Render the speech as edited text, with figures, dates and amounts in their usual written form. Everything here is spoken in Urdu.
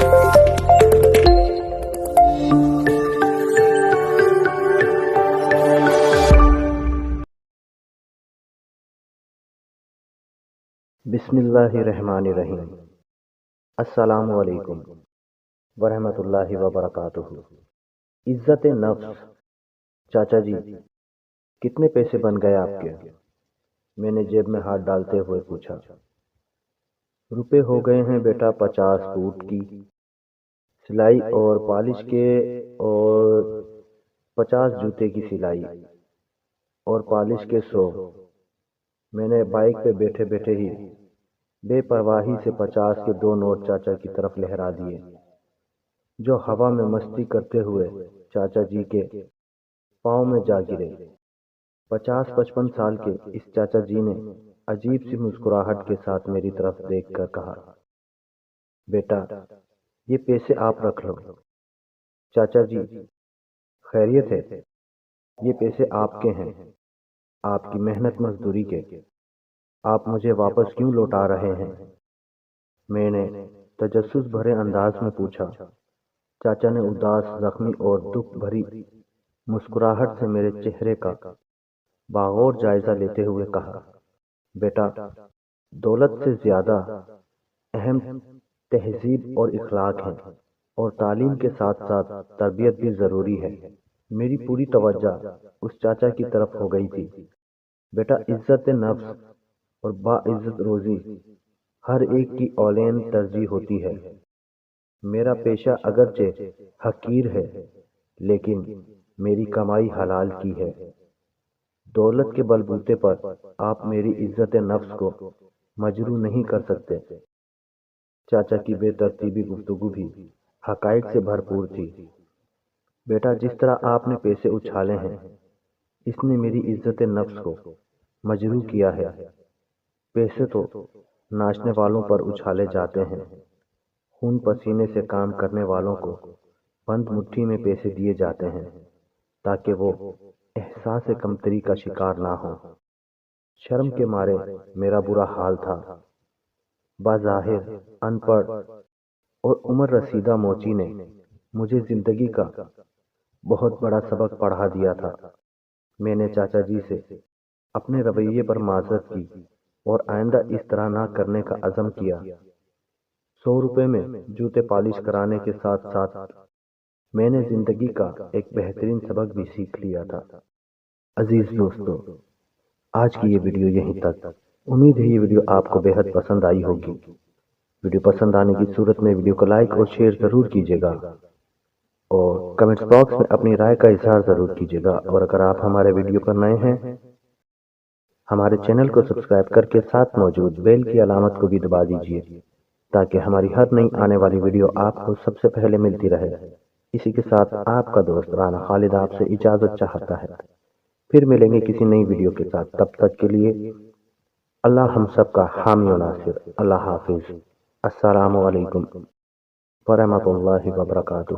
بسم اللہ الرحمن الرحیم۔ السلام علیکم ورحمۃ اللہ وبرکاتہ۔ عزت نفس، چاچا جی کتنے پیسے بن گئے آپ کے؟ میں نے جیب میں ہاتھ ڈالتے ہوئے پوچھا۔ روپے ہو گئے ہیں بیٹا 50 سوٹ کی سلائی اور پالش کے، اور 50 جوتے کی سلائی اور پالش کے 100۔ میں نے بائک پہ بیٹھے بیٹھے ہی بے پرواہی سے 50 کے 2 نوٹ چاچا کی طرف لہرا دیے، جو ہوا میں مستی کرتے ہوئے چاچا جی کے پاؤں میں جا گرے۔ 50-55 سال کے اس چاچا جی نے عجیب سی مسکراہٹ کے ساتھ میری طرف دیکھ کر کہا، بیٹا یہ پیسے آپ رکھ لو۔ چاچا جی خیریت ہے؟ یہ پیسے آپ کے ہیں، آپ کی محنت مزدوری کے۔ آپ مجھے واپس کیوں لوٹا رہے ہیں؟ میں نے تجسس بھرے انداز میں پوچھا۔ چاچا نے اداس، زخمی اور دکھ بھری مسکراہٹ سے میرے چہرے کا باغور جائزہ لیتے ہوئے کہا، بیٹا دولت سے زیادہ اہم تہذیب اور اخلاق ہیں، اور تعلیم کے ساتھ ساتھ تربیت بھی ضروری ہے۔ میری پوری توجہ اس چاچا کی طرف ہو گئی تھی۔ بیٹا عزت نفس اور باعزت روزی ہر ایک کی اولین ترجیح ہوتی ہے۔ میرا پیشہ اگرچہ حقیر ہے، لیکن میری کمائی حلال کی ہے۔ دولت کے بلبوتے پر آپ میری عزت نفس کو مجروح نہیں کر سکتے۔ چاچا کی بے ترتیبی گفتگو بھی حقائق سے بھرپور تھی۔ بیٹا جس طرح آپ نے پیسے اچھالے ہیں، اس نے میری عزت نفس کو مجروح کیا ہے۔ پیسے تو ناچنے والوں پر اچھالے جاتے ہیں، خون پسینے سے کام کرنے والوں کو بند مٹھی میں پیسے دیے جاتے ہیں تاکہ وہ احساس کمتری کا شکار نہ ہوں۔ شرم کے مارے میرا برا حال تھا۔ بظاہر ان پڑھ اور عمر رسیدہ موچی نے مجھے زندگی کا بہت بڑا سبق پڑھا دیا تھا۔ میں نے چاچا جی سے اپنے رویے پر معذرت کی اور آئندہ اس طرح نہ کرنے کا عزم کیا۔ 100 روپے میں جوتے پالش کرانے کے ساتھ ساتھ میں نے زندگی کا ایک بہترین سبق بھی سیکھ لیا تھا۔ عزیز دوستو، آج کی یہ ویڈیو یہیں تک۔ امید ہے یہ ویڈیو آپ کو بے حد پسند آئی ہوگی۔ ویڈیو پسند آنے کی صورت میں ویڈیو کو لائک اور شیئر ضرور کیجیے گا، اور کمنٹس باکس میں اپنی رائے کا اظہار ضرور کیجیے گا۔ اور اگر آپ ہمارے ویڈیو پر نئے ہیں، ہمارے چینل کو سبسکرائب کر کے ساتھ موجود بیل کی علامت کو بھی دبا دیجیے تاکہ ہماری ہر نئی آنے والی ویڈیو آپ کو سب سے پہلے ملتی رہے۔ اسی کے ساتھ آپ کا دوست رانا خالد آپ سے اجازت چاہتا ہے۔ پھر ملیں گے کسی نئی ویڈیو کے ساتھ، تب تک کے لیے اللہ ہم سب کا حامی و ناصر۔ اللہ حافظ۔ السلام علیکم ورحمۃ اللہ وبرکاتہ۔